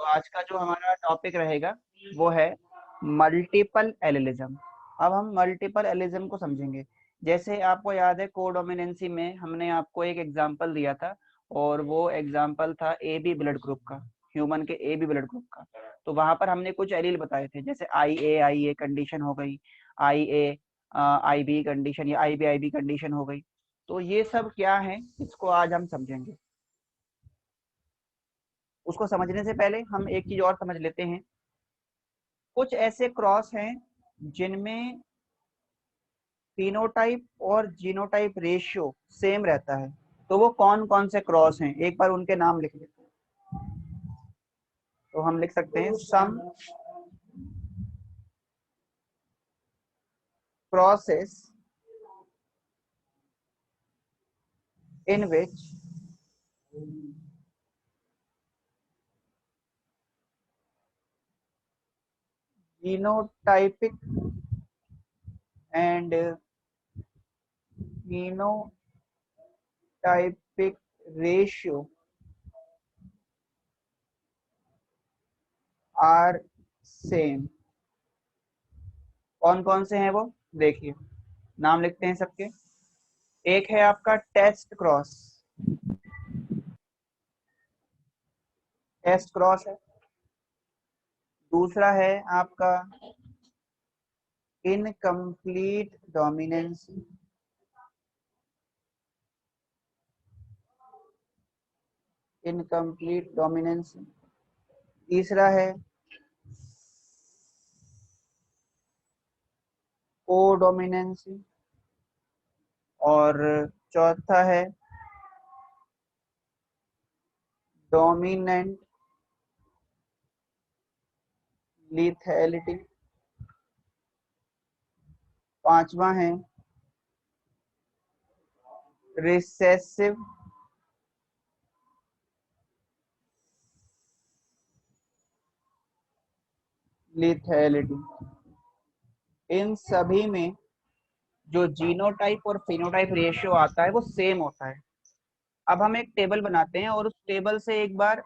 आज का जो हमारा टॉपिक रहेगा वो है मल्टीपल एलिलिज्म। अब हम मल्टीपल एलिलिज्म को समझेंगे। जैसे आपको याद है कोडोमिनेंसी में हमने आपको एक एग्जांपल दिया था और वो एग्जांपल था ए बी ब्लड ग्रुप का, ह्यूमन के ए बी ब्लड ग्रुप का। तो वहां पर हमने कुछ एलील बताए थे, जैसे आई ए कंडीशन हो गई, आई ए आई बी कंडीशन या आई बी कंडीशन हो गई। तो ये सब क्या है, इसको आज हम समझेंगे। उसको समझने से पहले हम एक चीज और समझ लेते हैं। कुछ ऐसे क्रॉस हैं जिनमें फिनोटाइप और जीनोटाइप रेशियो सेम रहता है। तो वो कौन कौन से क्रॉस हैं, एक बार उनके नाम लिख लेते हैं। तो हम लिख सकते हैं some crosses in which genotypic and phenotypic ratio are same। कौन कौन से हैं वो देखिए, नाम लिखते हैं सबके। एक है आपका टेस्ट क्रॉस, टेस्ट क्रॉस है। दूसरा है आपका इनकम्प्लीट डोमिनेंसी, इनकम्प्लीट डोमिनेंसी। तीसरा है कोडोमिनेंसी और चौथा है डोमिनेंट लिथैलिटी। पांचवा है रिसेसिव लिथैलिटी। इन सभी में जो जीनोटाइप और फिनोटाइप रेशियो आता है वो सेम होता है। अब हम एक टेबल बनाते हैं और उस टेबल से एक बार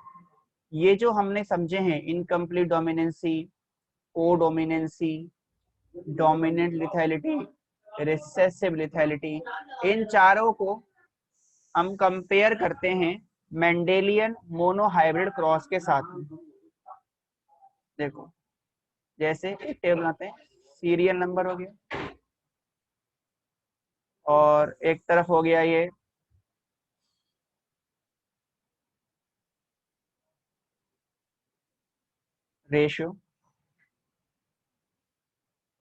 ये जो हमने समझे हैं incomplete dominancy, कोडोमिनेंसी, dominant lethality, recessive lethality, इन चारों को हम कंपेयर करते हैं मेंडेलियन मोनोहाइब्रिड क्रॉस के साथ में। देखो, जैसे एक टेबल बनाते हैं, सीरियल नंबर हो गया और एक तरफ हो गया ये रेशियो,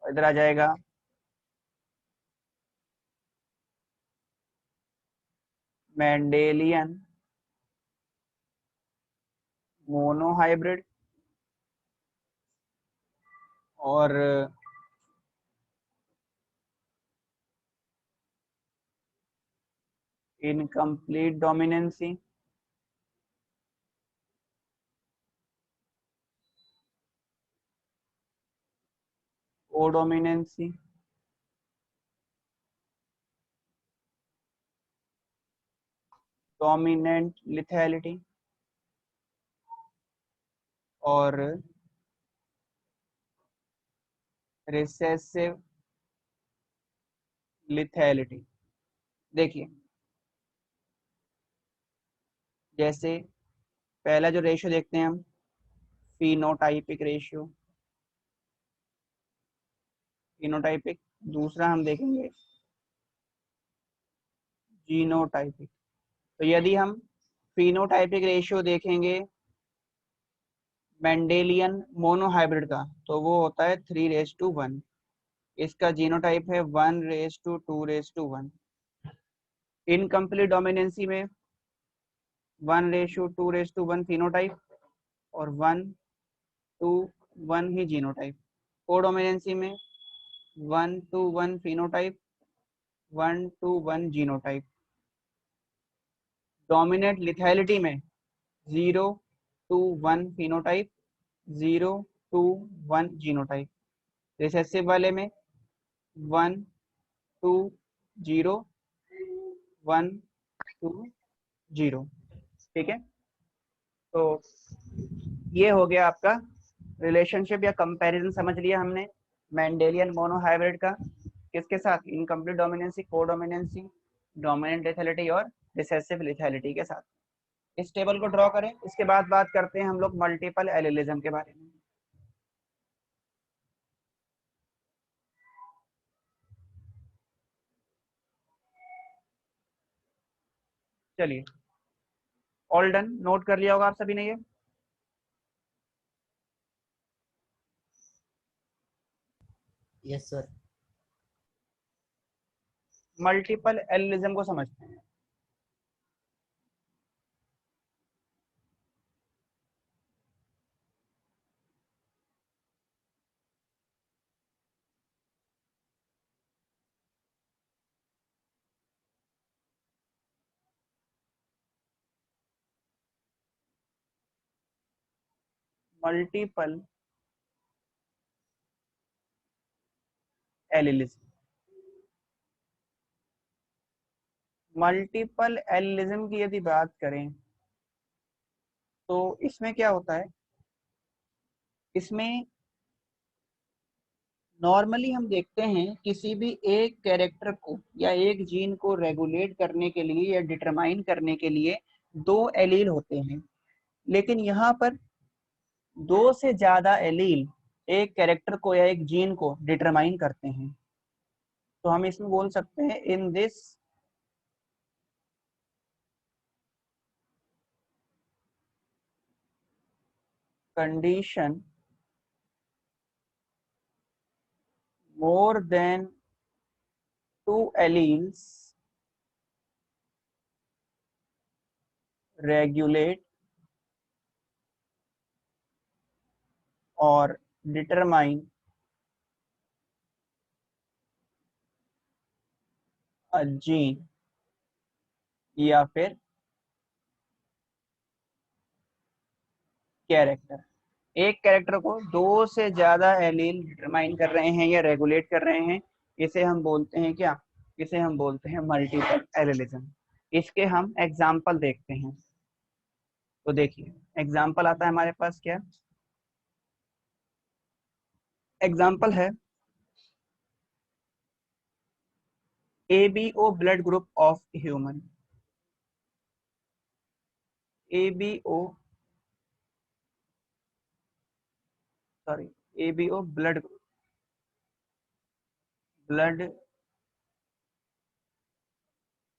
इधर आ जाएगा मेंडेलियन मोनोहाइब्रिड और इनकम्प्लीट डोमिनेंसी। कोडोमिनेंसी डोमिनेंट लिथैलिटी और रिसेसिव लिथैलिटी। देखिए, जैसे पहला जो रेशियो देखते हैं हम, फिनोटाइपिक रेशियो, फिनोटाइपिक। दूसरा हम देखेंगे जीनोटाइपिक। तो यदि हम फिनोटाइपिक रेशियो देखेंगे मेंडेलियन मोनोहाइब्रिड का, तो वो होता है 3:1। इसका जीनोटाइप है 1:2:1। इनकम्प्लीट डोमिनेंसी में 1:2:1 फिनोटाइप और 1:1 ही जीनोटाइप। कोडोमिनेंसी में 1:1 फिनोटाइप, 1:1 जीनोटाइप। डोमिनेंट लिथैलिटी में 0:1 फिनोटाइप, 0:1 जीनोटाइप। रिसेसिव वाले में 1:0, 1:0। ठीक है। तो ये हो गया आपका रिलेशनशिप या कंपैरिजन समझ लिया हमने मेंडेलियन मोनोहाइब्रिड का किसके साथ, इनकम्प्लीट डोमिनेंसी, कोडोमिनेंसी, डोमिनेंट लेथैलिटी और रिसेसिव लेथैलिटी के साथ। इस टेबल को ड्रॉ करें। इसके बाद बात करते हैं हम लोग मल्टीपल एलिलिज्म के बारे में। चलिए, ऑल डन, नोट कर लिया होगा आप सभी ने ये। Yes sir. मल्टीपल एलिलिज्म को समझते हैं। मल्टीपल एलिलिज्म, मल्टीपल एलिलिज्म की यदि बात करें तो इसमें क्या होता है, इसमें नॉर्मली हम देखते हैं किसी भी एक कैरेक्टर को या एक जीन को रेगुलेट करने के लिए या डिटरमाइन करने के लिए दो एलील होते हैं, लेकिन यहाँ पर दो से ज्यादा एलील एक कैरेक्टर को या एक जीन को डिटरमाइन करते हैं। तो हम इसमें बोल सकते हैं in this condition more than two alleles regulate or determine a gene या फिर कैरेक्टर। एक कैरेक्टर को दो से ज्यादा एलील डिटरमाइन कर रहे हैं या रेगुलेट कर रहे हैं, इसे हम बोलते हैं क्या, इसे हम बोलते हैं मल्टीपल एलिलिज्म। इसके हम एग्जाम्पल देखते हैं। तो देखिए एग्जाम्पल आता है हमारे पास, क्या एग्जाम्पल है, ABO blood group of human, ABO sorry ABO blood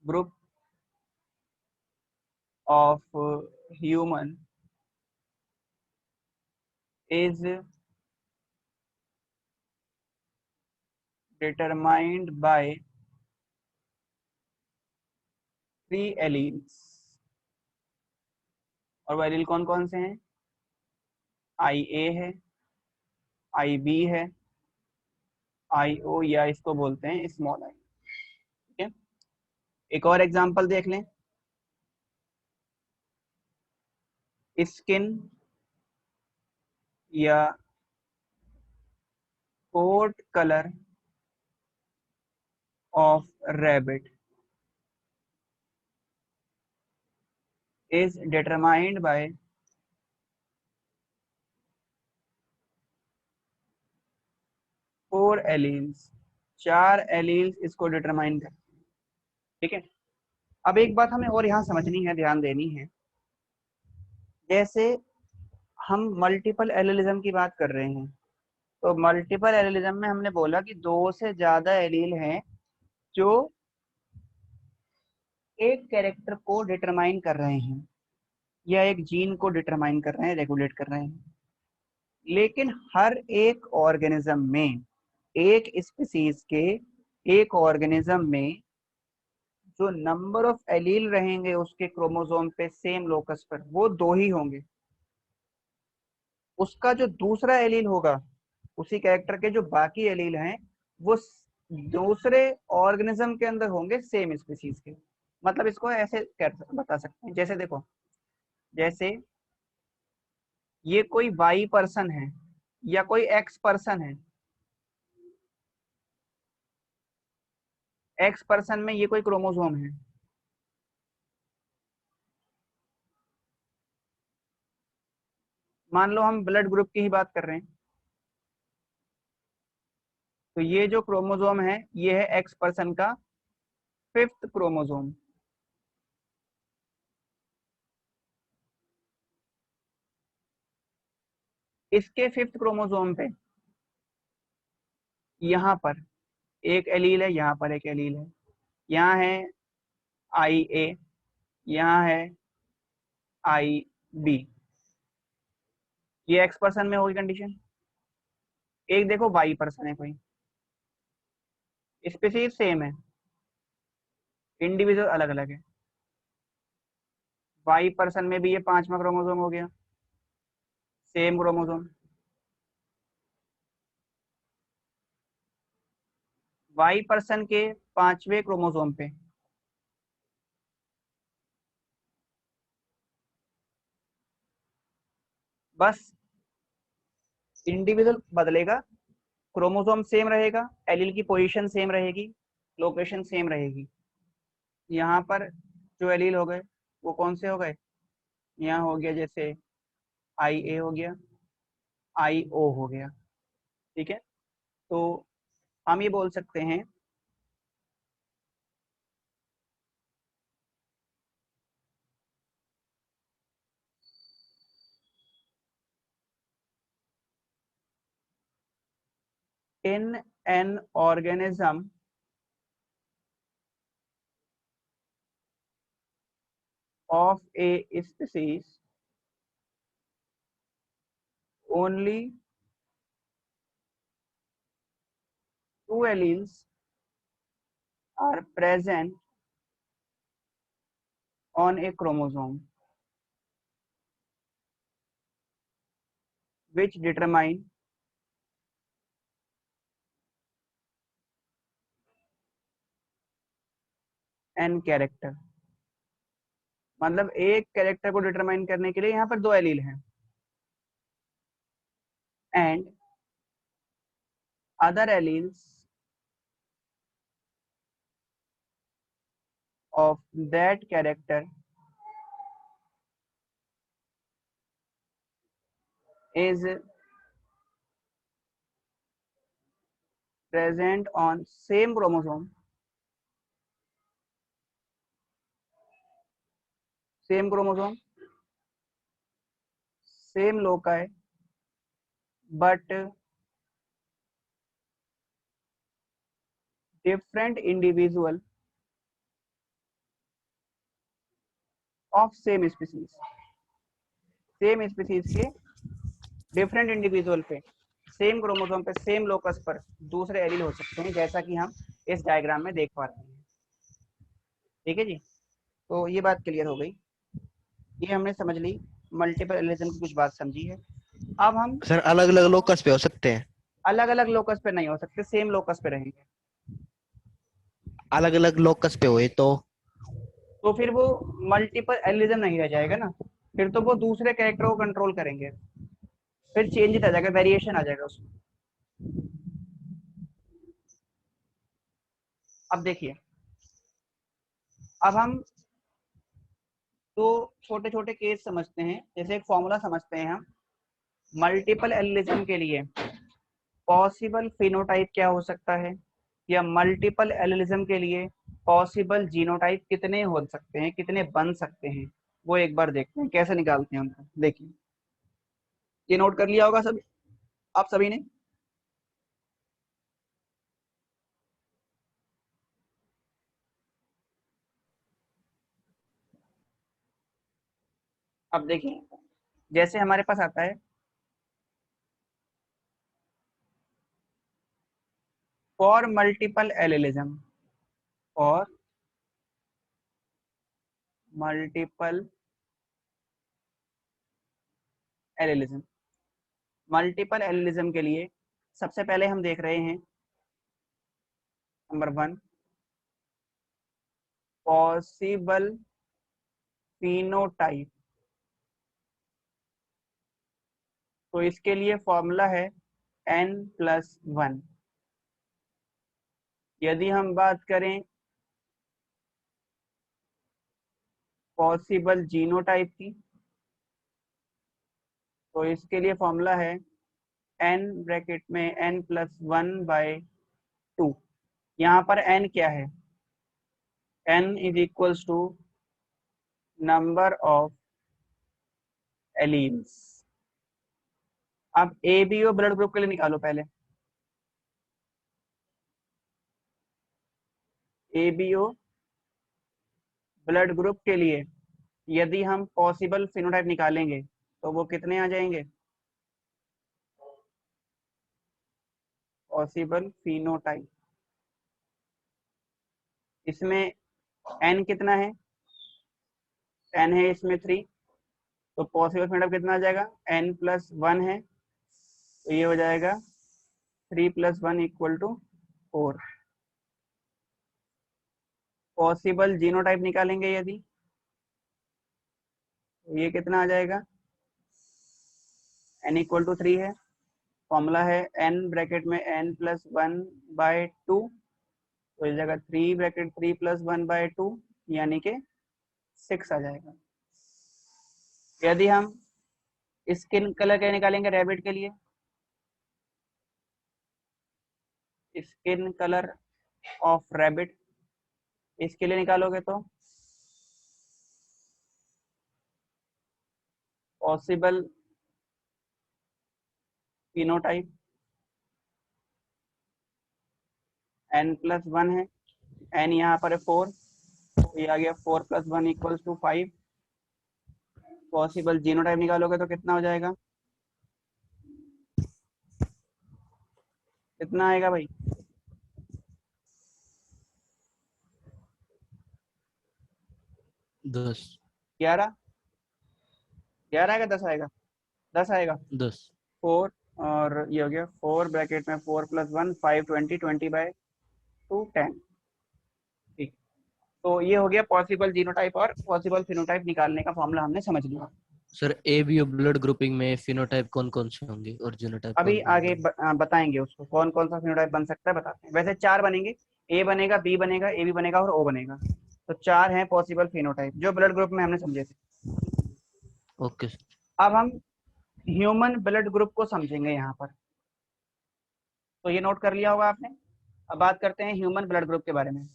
group of human is determined by three alleles। और वो एलील कौन कौन से हैं, IA है, IB है, IO या इसको बोलते हैं स्मॉल आई। ठीक है, एक और एग्जांपल देख लें, स्किन या coat colour of rabbit is determined by four alleles, चार एलील्स इसको डिटरमाइन करते हैं। ठीक है, अब एक बात हमें और यहाँ समझनी है, ध्यान देनी है, जैसे हम मल्टीपल एलिलिज्म की बात कर रहे हैं, तो मल्टीपल एलिलिज्म में हमने बोला कि दो से ज्यादा एलील हैं जो एक कैरेक्टर को डिटरमाइन कर रहे हैं या एक जीन को डिटरमाइन कर रहे हैं, रेगुलेट कर रहे हैं। लेकिन हर एक ऑर्गेनिज्म में, एक स्पीसीज के एक ऑर्गेनिज्म में जो नंबर ऑफ एलील रहेंगे उसके क्रोमोसोम पे सेम लोकस पर, वो दो ही होंगे। उसका जो दूसरा एलील होगा, उसी कैरेक्टर के जो बाकी एलील हैं, वो दूसरे ऑर्गेनिज्म के अंदर होंगे सेम स्पीसीज के। मतलब इसको ऐसे बता सकते हैं, जैसे देखो, जैसे ये कोई वाई पर्सन है या कोई एक्स पर्सन है, एक्स पर्सन में ये कोई क्रोमोसोम है, मान लो हम ब्लड ग्रुप की ही बात कर रहे हैं, तो ये जो क्रोमोसोम है ये है एक्स पर्सन का 5th क्रोमोसोम। इसके 5th क्रोमोसोम पे यहाँ पर एक एलील है, यहाँ पर एक एलील है, यहाँ है आई ए, यहाँ है आई बी। ये एक्स पर्सन में होगी कंडीशन। एक देखो वाई पर्सन है कोई, स्पीसीज सेम है, इंडिविजुअल अलग अलग है। वाई पर्सन में भी ये 5वां क्रोमोसोम हो गया, सेम क्रोमोसोम। वाई पर्सन के 5वें क्रोमोसोम पे बस इंडिविजुअल बदलेगा, क्रोमोसोम सेम रहेगा, एलील की पोजीशन सेम रहेगी, लोकेशन सेम रहेगी। यहाँ पर जो एलील हो गए वो कौन से हो गए, यहाँ हो गया जैसे आई ए हो गया, आई ओ हो गया। ठीक है, तो हम ये बोल सकते हैं in an organism of a species only 2 alleles are present on a chromosome which determine an character। मतलब एक कैरेक्टर को डिटरमाइन करने के लिए यहाँ पर 2 एलील हैं, and other alleles of that character is present on same chromosome, same chromosome, same loci, but different individual of same species। Same species के डिफरेंट इंडिविजुअल पे सेम क्रोमोसोम पे सेम लोकस पर दूसरे एलील हो सकते हैं, जैसा कि हम इस डायग्राम में देख पा रहे हैं। ठीक है जी, तो ये बात क्लियर हो गई, ये हमने समझ ली, मल्टीपल एलिजम की कुछ बात समझी है। अब हम सर अलग अलग लोकस पे हो सकते हैं? अलग अलग लोकस पे नहीं हो सकते, सेम लोकस पे रहेंगे। अलग अलग लोकस पे हुए तो फिर वो मल्टीपल एलिजम नहीं रह जाएगा ना, फिर तो वो दूसरे कैरेक्टर को कंट्रोल करेंगे, फिर चेंज आ जाएगा, वेरिएशन आ जाएगा उसमें। अब देखिए, अब हम तो छोटे छोटे केस समझते हैं, जैसे एक फॉर्मूला समझते हैं हम मल्टीपल एलिजम के लिए। पॉसिबल फिनोटाइप क्या हो सकता है, या मल्टीपल एलिजम के लिए पॉसिबल जीनोटाइप कितने हो सकते हैं, कितने बन सकते हैं, वो एक बार देखते हैं कैसे निकालते हैं उनको। देखिए, ये नोट कर लिया होगा सब आप सभी ने। अब देखिए, जैसे हमारे पास आता है फॉर मल्टीपल एलिज्म, और मल्टीपल एलिज्म, मल्टीपल एलिज्म के लिए सबसे पहले हम देख रहे हैं नंबर 1 पॉसिबल फिनोटाइप। तो इसके लिए फॉर्मूला है n+1। यदि हम बात करें पॉसिबल जीनोटाइप की, तो इसके लिए फॉर्मूला है n ब्रैकेट में n+1/2। यहाँ पर n क्या है? n is equals to number of alleles. अब ABO ब्लड ग्रुप के लिए निकालो पहले। ABO ब्लड ग्रुप के लिए यदि हम पॉसिबल फिनोटाइप निकालेंगे तो वो कितने आ जाएंगे? पॉसिबल फिनोटाइप, इसमें n कितना है? n है इसमें 3, तो पॉसिबल फिनोटाइप कितना आ जाएगा? n+1 है, तो ये हो जाएगा 3+1 = 4। पॉसिबल जीनोटाइप निकालेंगे यदि, तो ये कितना आ जाएगा? n = 3 है, फॉर्मूला है n ब्रैकेट में n+1/2, तो इस जगह 3 ब्रैकेट 3+1/2 यानी कि 6 आ जाएगा। यदि हम स्किन कलर के निकालेंगे रैबिट के लिए, स्किन कलर ऑफ रैबिट, इसके लिए निकालोगे तो पॉसिबल फिनोटाइप n+1 है, n यहाँ पर है 4, तो ये आ गया 4+1 = 5। पॉसिबल जीनोटाइप निकालोगे तो कितना हो जाएगा? कितना आएगा भाई? 10 11 आएगा? 10 आएगा? 10 आएगा। 10 4 और ये हो गया 4 ब्रैकेट में 4+1 5 20 20/2 10। ठीक, तो ये हो गया पॉसिबल जीनोटाइप और पॉसिबल फिनोटाइप निकालने का फॉर्मूला हमने समझ लिया। सर ABO ब्लड ग्रुपिंग में फिनोटाइप कौन कौन से होंगे और जीनोटाइप अभी कौन कौन आगे होंगे? बताएंगे उसको कौन कौन सा फिनोटाइप बन सकता है, बताते हैं। वैसे 4 बनेंगे, A बनेगा, B बनेगा, AB बनेगा और O बनेगा। तो 4 हैं पॉसिबल फिनोटाइप जो ब्लड ग्रुप में हमने समझे थे। Okay sir. अब हम ह्यूमन ब्लड ग्रुप को समझेंगे यहाँ पर, तो ये नोट कर लिया होगा आपने। अब बात करते हैं ह्यूमन ब्लड ग्रुप के बारे में।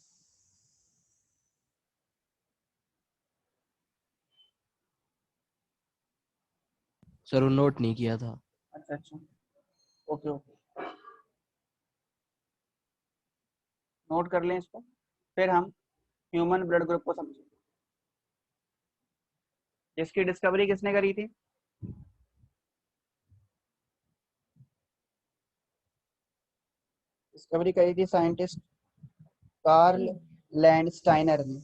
सर वो नोट नहीं किया था। अच्छा अच्छा, ओके ओके, नोट कर लें इसको, फिर हम ह्यूमन ब्लड ग्रुप को समझेंगे। जिसकी डिस्कवरी किसने करी थी? डिस्कवरी करी थी साइंटिस्ट कार्ल लैंडस्टाइनर ने।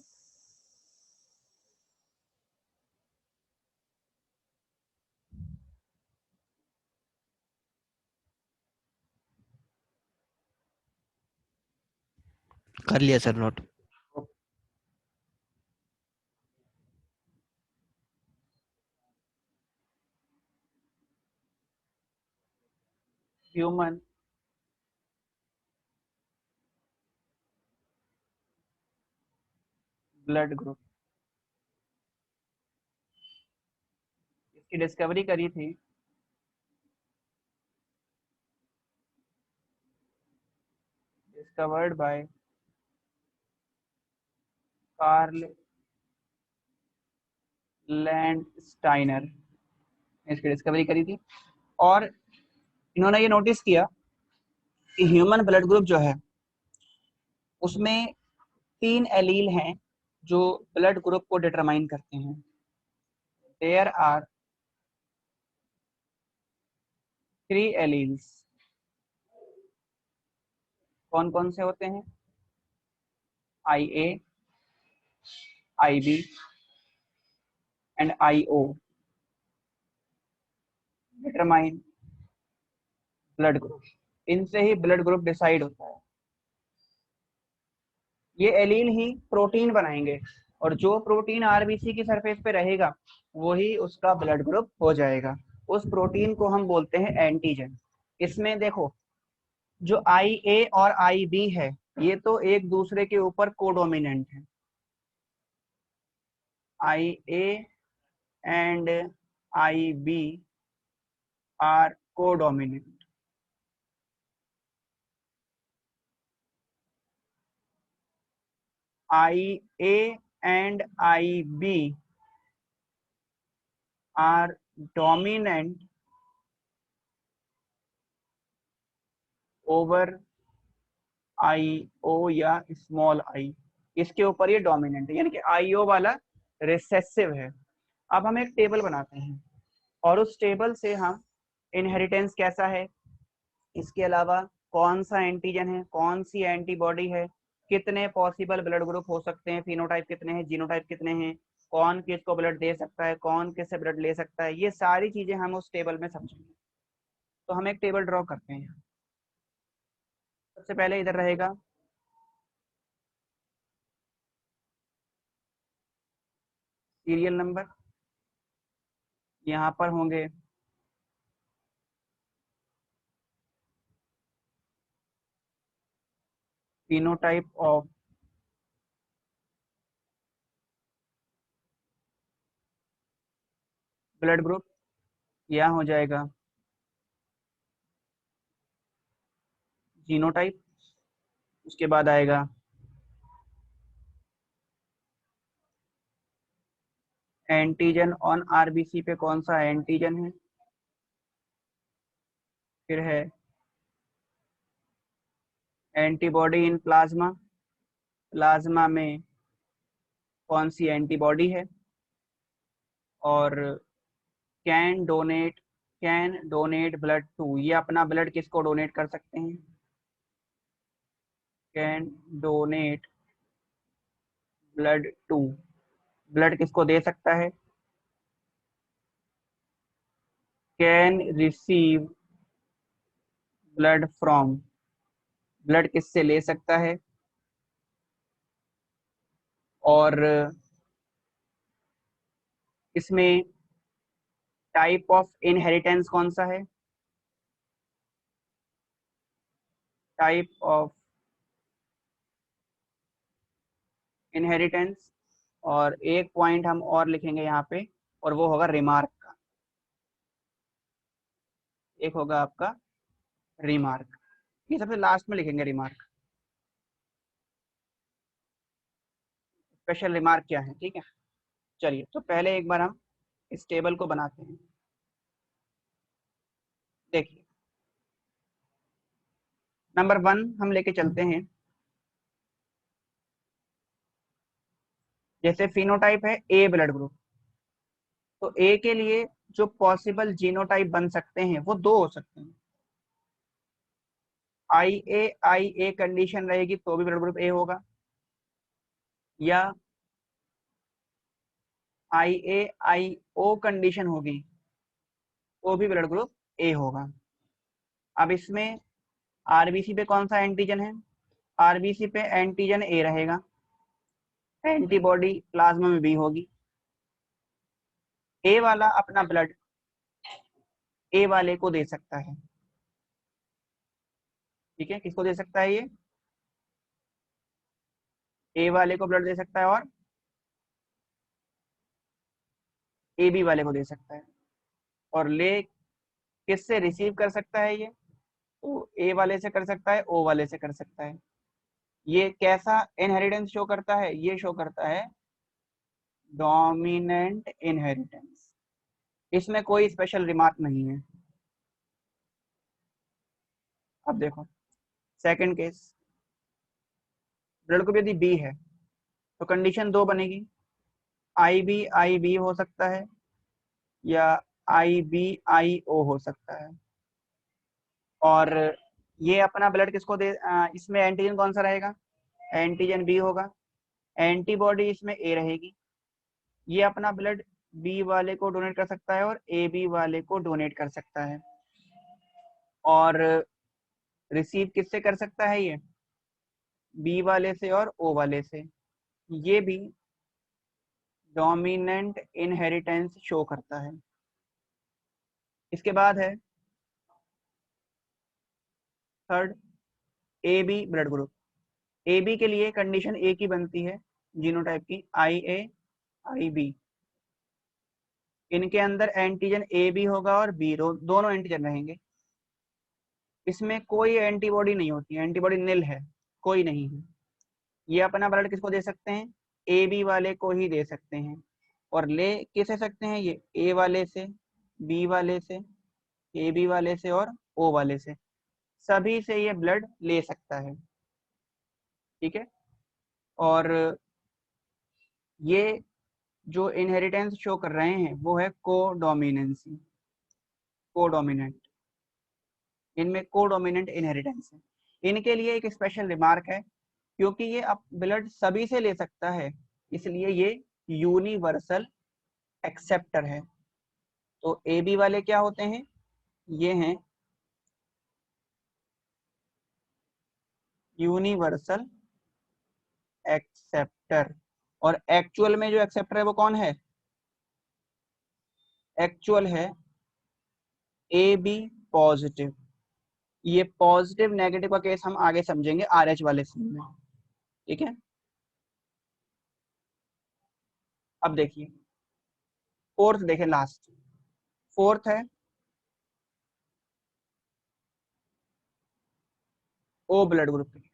कर लिया sir note. Human blood group, इसकी डिस्कवरी करी थी डिस्कवर्ड बाय कार्ल लैंडस्टाइनर, इसकी डिस्कवरी करी थी। और इन्होंने ये नोटिस किया कि ह्यूमन ब्लड ग्रुप जो है उसमें 3 एलील हैं जो ब्लड ग्रुप को डिटरमाइन करते हैं। There are 3 alleles. कौन कौन से होते हैं? IA, IB and IO determine blood group. इनसे ही ब्लड ग्रुप डिसाइड होता है। ये एलील ही प्रोटीन बनाएंगे और जो प्रोटीन आरबीसी की सरफेस पे रहेगा वही उसका ब्लड ग्रुप हो जाएगा। उस प्रोटीन को हम बोलते हैं एंटीजन। इसमें देखो, जो IA और IB है ये तो एक दूसरे के ऊपर कोडोमिनेंट है। IA and IB are codominant. IA and IB are dominant over IO या स्मॉल आई, इसके ऊपर ये डोमिनेंट है, यानी कि IO वाला रिसेसिव है। अब हम एक टेबल बनाते हैं और उस टेबल से हम इनहेरिटेंस कैसा है, इसके अलावा कौन सा एंटीजन है, कौन सी एंटीबॉडी है, कितने पॉसिबल ब्लड ग्रुप हो सकते हैं, फिनोटाइप कितने हैं, जीनोटाइप कितने हैं, कौन किसको ब्लड दे सकता है, कौन किससे ब्लड ले सकता है, ये सारी चीजें हम उस टेबल में समझेंगे। तो हम एक टेबल ड्रॉ करते हैं। सबसे पहले इधर रहेगा सीरियल नंबर, यहाँ पर होंगे फिनोटाइप ऑफ ब्लड ग्रुप, यहाँ हो जाएगा जीनोटाइप, उसके बाद आएगा एंटीजन ऑन आरबीसी पे कौन सा एंटीजन है, फिर है एंटीबॉडी इन प्लाज्मा, प्लाज्मा में कौन सी एंटीबॉडी है, और कैन डोनेट ब्लड टू, ये अपना ब्लड किसको डोनेट कर सकते हैं, can donate blood to, blood किसको दे सकता है, can receive blood from, blood किससे ले सकता है, और इसमें टाइप ऑफ इनहेरिटेंस कौन सा है, टाइप ऑफ इनहेरिटेंस, और एक पॉइंट हम और लिखेंगे यहाँ पे, और वो होगा रिमार्क का, एक होगा आपका रिमार्क, ये सबसे लास्ट में लिखेंगे रिमार्क, स्पेशल रिमार्क क्या है, ठीक है। चलिए तो पहले एक बार हम इस टेबल को बनाते हैं। देखिए नंबर 1 हम लेके चलते हैं, जैसे फिनोटाइप है ए ब्लड ग्रुप, तो ए के लिए जो पॉसिबल जीनोटाइप बन सकते हैं वो दो हो सकते हैं, IA कंडीशन रहेगी तो भी ब्लड ग्रुप ए होगा, या IAIO कंडीशन होगी तो भी ब्लड ग्रुप ए होगा। अब इसमें आरबीसी पे कौन सा एंटीजन है, आरबीसी पे एंटीजन ए रहेगा, एंटीबॉडी प्लाज्मा में बी होगी, ए वाला अपना ब्लड ए वाले को दे सकता है, ठीक है, किसको दे सकता है, ये ए वाले को ब्लड दे सकता है और ए बी वाले को दे सकता है, और ले किससे रिसीव कर सकता है, ये तो ए वाले से कर सकता है, ओ वाले से कर सकता है। ये कैसा इनहेरिटेंस शो करता है, ये शो करता है डोमिनेंट इनहेरिटेंस, इसमें कोई स्पेशल रिमार्क नहीं है। अब देखो सेकंड केस, ब्लड ग्रुप यदि बी है तो कंडीशन दो बनेगी, IB हो सकता है या IBIO हो सकता है, और ये अपना ब्लड किसको दे, इसमें एंटीजन कौन सा रहेगा, एंटीजन बी होगा, एंटीबॉडी इसमें ए रहेगी, ये अपना ब्लड बी वाले को डोनेट कर सकता है और ए बी वाले को डोनेट कर सकता है, और रिसीव किससे कर सकता है, ये बी वाले से और ओ वाले से, ये भी डोमिनेंट इनहेरिटेंस शो करता है। इसके बाद है third A B blood group, A B के लिए कंडीशन एक ही बनती है जीनोटाइप की, IA IB, इनके अंदर एंटीजन ए भी होगा और बी, दोनों एंटीजन रहेंगे। इसमें कोई एंटीबॉडी नहीं होती, एंटीबॉडी निल है, कोई नहीं है। ये अपना ब्लड किसको दे सकते हैं, ए बी वाले को ही दे सकते हैं। और ले किसे सकते हैं, ये ए वाले से, बी वाले से, ए बी वाले से और ओ वाले से, सभी से ये ब्लड ले सकता है। ठीक है। और ये जो इनहेरिटेंस शो कर रहे हैं वो है कोडोमिनेंसी, कोडोमिनेंट, इनमें कोडोमिनेंट इनहेरिटेंस है। इनके लिए एक स्पेशल रिमार्क है, क्योंकि ये अब ब्लड सभी से ले सकता है, इसलिए ये यूनिवर्सल एक्सेप्टर है। तो ए बी वाले क्या होते हैं, ये हैं यूनिवर्सल एक्सेप्टर। और एक्चुअल में जो एक्सेप्टर है वो कौन है, एक्चुअल है ए बी पॉजिटिव। ये पॉजिटिव नेगेटिव का केस हम आगे समझेंगे RH वाले सीन में। ठीक है। अब देखिए फोर्थ, देखें लास्ट, फोर्थ है ओ ब्लड ग्रुप के लिए।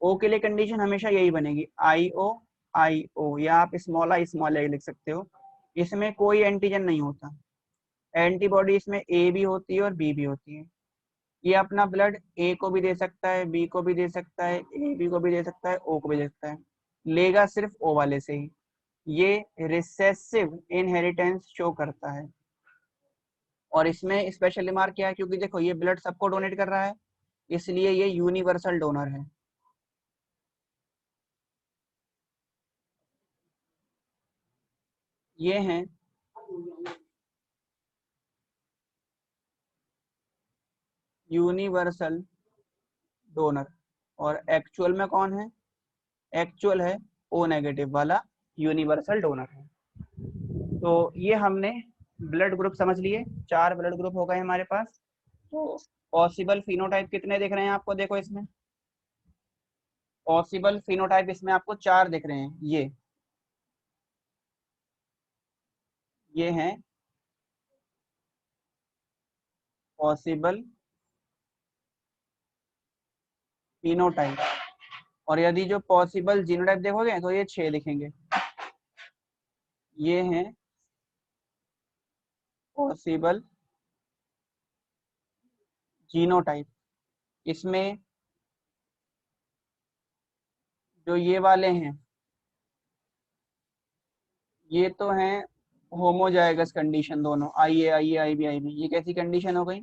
ओ के लिए कंडीशन हमेशा यही बनेगी, IO या आप स्मॉल आई स्मॉल ए लिख सकते हो। इसमें कोई एंटीजन नहीं होता, एंटीबॉडी इसमें ए भी होती है और बी भी होती है। ये अपना ब्लड ए को भी दे सकता है, बी को भी दे सकता है, ए बी को भी दे सकता है, ओ को भी दे सकता है, लेगा सिर्फ ओ वाले से ही। ये रिसेसिव इनहेरिटेंस शो करता है। और इसमें स्पेशल रिमार्क क्या है, क्योंकि देखो ये ब्लड सबको डोनेट कर रहा है, इसलिए ये यूनिवर्सल डोनर है। ये हैं यूनिवर्सल डोनर। और एक्चुअल में कौन है, एक्चुअल है ओ नेगेटिव वाला यूनिवर्सल डोनर है। तो ये हमने ब्लड ग्रुप समझ लिए, 4 ब्लड ग्रुप हो गए हमारे पास। तो पॉसिबल फिनोटाइप कितने दिख रहे हैं आपको, देखो इसमें पॉसिबल फिनोटाइप इसमें आपको 4 दिख रहे हैं। ये हैं पॉसिबल फिनोटाइप। और यदि जो पॉसिबल जीनोटाइप देखोगे तो ये 6 दिखेंगे। ये हैं पॉसिबल जीनोटाइप। इसमें जो ये वाले हैं, ये तो हैं होमोजाइगस कंडीशन, दोनों आई बी, ये कैसी कंडीशन हो गई,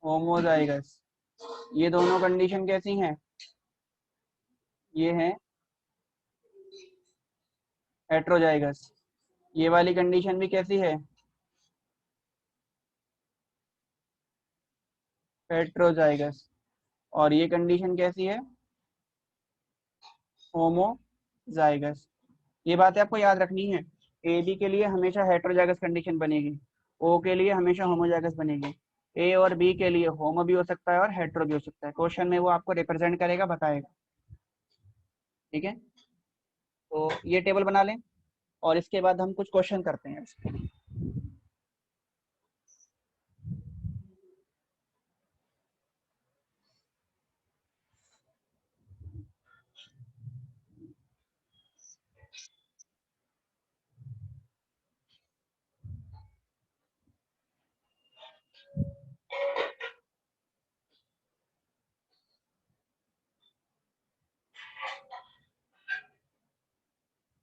होमोजाइगस। ये दोनों कंडीशन कैसी हैं, ये हैं हेट्रोजाइगस। ये वाली कंडीशन भी कैसी है, हेट्रोजाइगस। और ये कंडीशन कैसी है, होमोजाइगस। ये बातें आपको याद रखनी है। ए बी के लिए हमेशा हेट्रोजाइगस कंडीशन बनेगी, ओ के लिए हमेशा होमोजाइगस बनेगी, ए और बी के लिए होमो भी हो सकता है और हेट्रो भी हो सकता है। क्वेश्चन में वो आपको रिप्रेजेंट करेगा, बताएगा। ठीक है। तो ये टेबल बना लें और इसके बाद हम कुछ क्वेश्चन करते हैं।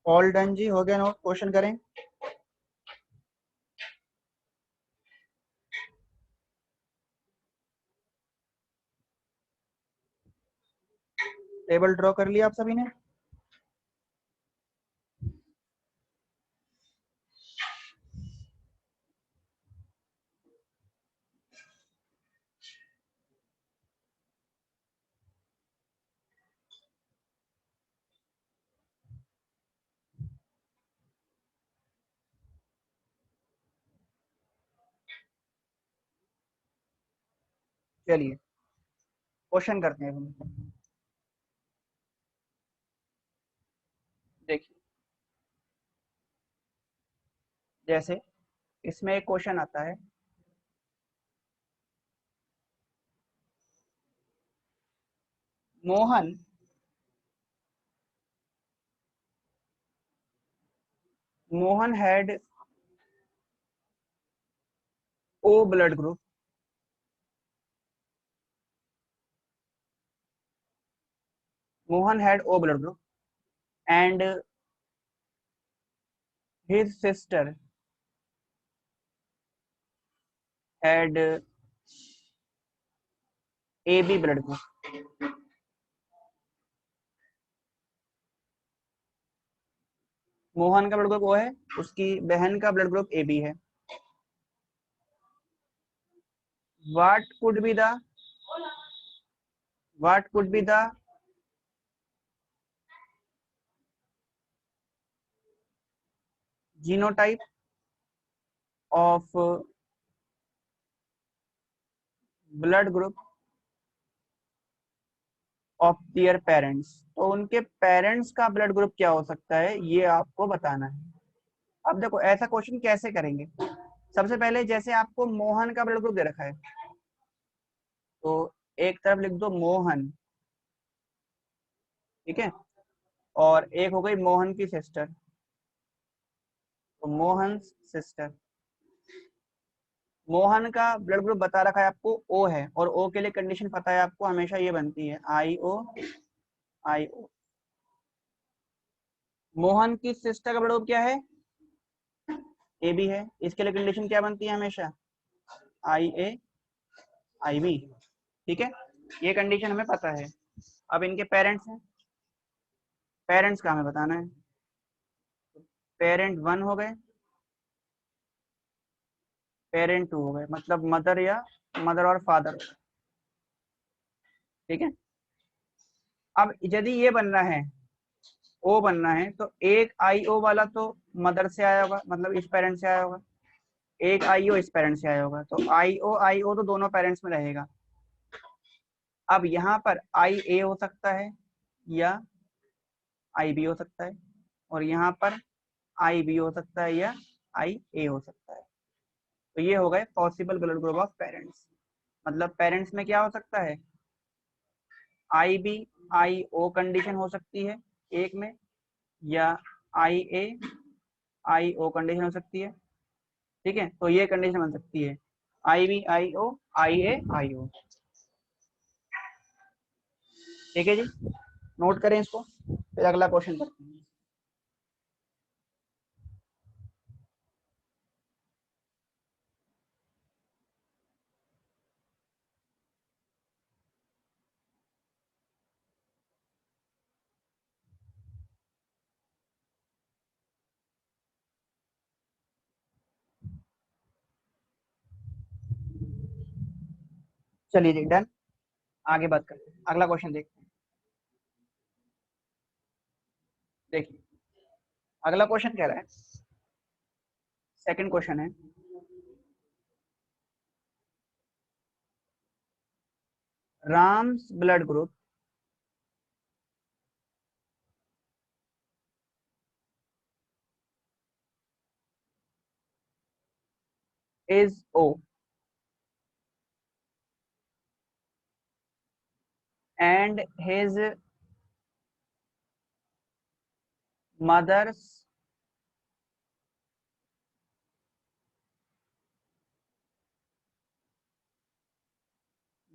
ऑल डन जी, हो गया नोट, क्वेश्चन करें। टेबल ड्रॉ कर लिया आप सभी ने। चलिए क्वेश्चन करते हैं हम। देखिए जैसे इसमें एक क्वेश्चन आता है, Mohan had O blood group and his sister had AB blood group. Mohan का ब्लड ग्रुप O है, उसकी बहन का ब्लड ग्रुप AB है. What could be the genotype of blood group of their parents? तो उनके पेरेंट्स का ब्लड ग्रुप क्या हो सकता है, ये आपको बताना है. अब देखो ऐसा क्वेश्चन कैसे करेंगे. सबसे पहले जैसे आपको मोहन का ब्लड ग्रुप दे रखा है, तो एक तरफ लिख दो मोहन, ठीक है, और एक हो गई मोहन की सिस्टर, तो मोहन सिस्टर. मोहन का ब्लड ग्रुप बता रखा है आपको ओ है, और ओ के लिए कंडीशन पता है आपको, हमेशा ये बनती है IO. मोहन की सिस्टर का ब्लड ग्रुप क्या है, AB है, इसके लिए कंडीशन क्या बनती है हमेशा, IA IB. ठीक है, ये कंडीशन हमें पता है. अब इनके पेरेंट्स हैं, पेरेंट्स का हमें बताना है. पेरेंट 1 हो गए, पेरेंट 2 हो गए, मतलब मदर और फादर. ठीक है, अब यदि ये बनना है, ओ बनना है, तो एक IO वाला तो मदर से आया होगा, मतलब इस पेरेंट से आया होगा, एक IO इस पेरेंट से आया होगा, तो IO तो दोनों पेरेंट्स में रहेगा. अब यहाँ पर IA हो सकता है या IB हो सकता है, और यहाँ पर IB हो सकता है या IA हो सकता है. तो ये हो गए possible blood group of parents. मतलब पेरेंट्स में क्या हो सकता है, IB IO कंडीशन हो सकती है एक में, या IA IO कंडीशन हो सकती है. ठीक है, तो ये कंडीशन बन सकती है IB IO IA IO. ठीक है जी, नोट करें इसको, फिर अगला क्वेश्चन करते हैं. चलिए जी, डन. आगे बात करते हैं, अगला क्वेश्चन देखते हैं. देखिए अगला क्वेश्चन कह रहा है, सेकंड क्वेश्चन है, Ram's blood group is O and his mother's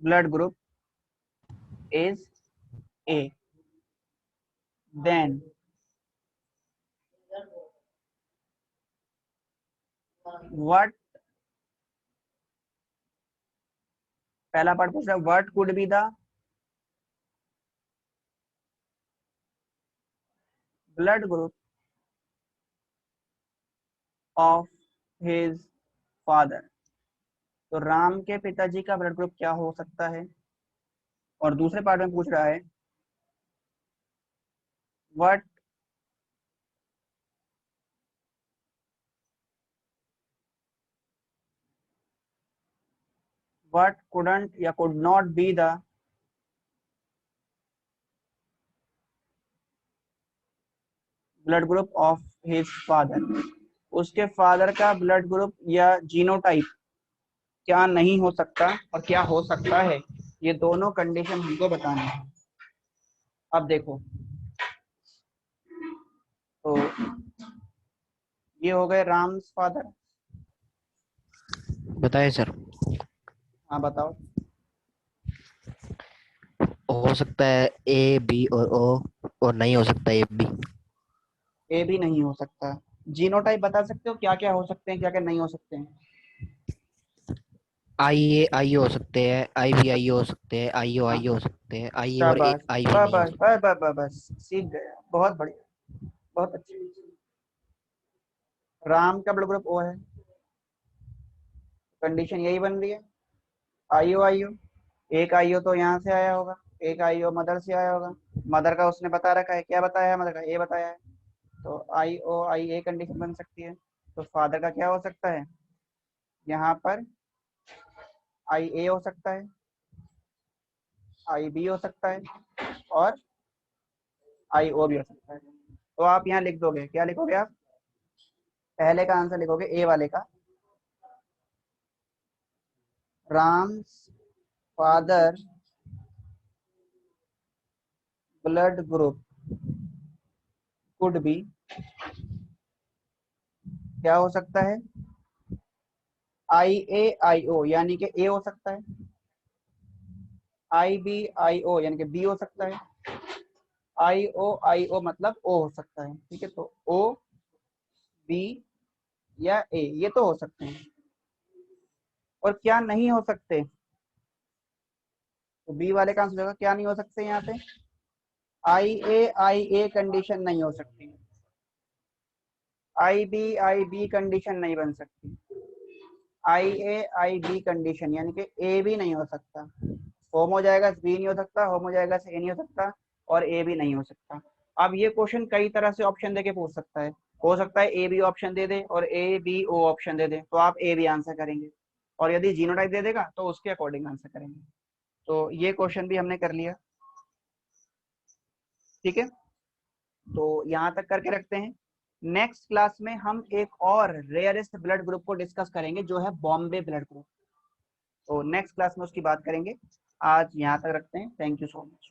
blood group is A. Then what, पहला पार्ट पूछ रहा है, what could be the blood group of his father. तो राम के पिताजी का ब्लड ग्रुप क्या हो सकता है. और दूसरे पार्ट में पूछ रहा है, what couldn't या could not be the blood group of his father. उसके फादर का ब्लड ग्रुप या जीनोटाइप क्या नहीं हो सकता और क्या हो सकता है, ये दोनों कंडीशन हमको बतानी है। अब देखो, तो ये हो गए राम्स फादर। बताए सर। हाँ बताओ। हो सकता है ए बी और ओ, और नहीं हो सकता ए बी। ए भी नहीं हो सकता। जीनोटाइप बता सकते हो क्या क्या हो सकते हैं, क्या क्या नहीं हो सकते हैं? आई ए आई हो सकते हैं, आई बी आई हो सकते हैं, आई ओ हाँ, आई हो सकते हैं, आई और शाबाश, आई भी बस नहीं हो बस सकते। बस बस बस बस, सीख गया, बहुत बढ़िया, बहुत अच्छी। राम का ब्लड ग्रुप ओ है, कंडीशन यही बन रही है। आईओ आईओ, एक आईओ तो यहाँ से आया होगा, एक आईओ मदर से आया होगा। मदर का उसने बता रखा है, क्या बताया है मदर का, ए बताया है। तो आई ओ आई ए कंडीशन बन सकती है। तो फादर का क्या हो सकता है, यहाँ पर आई ए हो सकता है, आई बी हो सकता है, और आई ओ भी हो सकता है। तो आप यहाँ लिख दोगे, क्या लिखोगे आप, पहले का आंसर लिखोगे ए वाले का, Ram's father blood group could be, क्या हो सकता है, आई ए आई ओ यानी कि ए हो सकता है, आई बी आई ओ यानी कि बी हो सकता है, आई ओ मतलब ओ हो सकता है। ठीक है, तो ओ बी या ए ये तो हो सकते हैं। और क्या नहीं हो सकते, तो बी वाले का आंसर होगा क्या नहीं हो सकते यहाँ पे, आई ए कंडीशन नहीं हो सकती, आई बी कंडीशन नहीं बन सकती, आई बी कंडीशन यानी कि ए भी नहीं हो सकता, होमोजाइगस बी नहीं हो सकता, होमोजाइगस ए नहीं हो सकता, और ए भी नहीं हो सकता। अब ये क्वेश्चन कई तरह से ऑप्शन देके पूछ सकता है, हो सकता है ए बी ऑप्शन दे दे और ए बी ओ ऑप्शन दे दे, तो आप ए बी आंसर करेंगे, और यदि जीनोटाइप दे देगा तो उसके अकॉर्डिंग आंसर करेंगे। तो ये क्वेश्चन भी हमने कर लिया। ठीक है, तो यहाँ तक करके रखते हैं। नेक्स्ट क्लास में हम एक और रेयरेस्ट ब्लड ग्रुप को डिस्कस करेंगे जो है बॉम्बे ब्लड ग्रुप। तो नेक्स्ट क्लास में उसकी बात करेंगे। आज यहाँ तक रखते हैं। Thank you so much.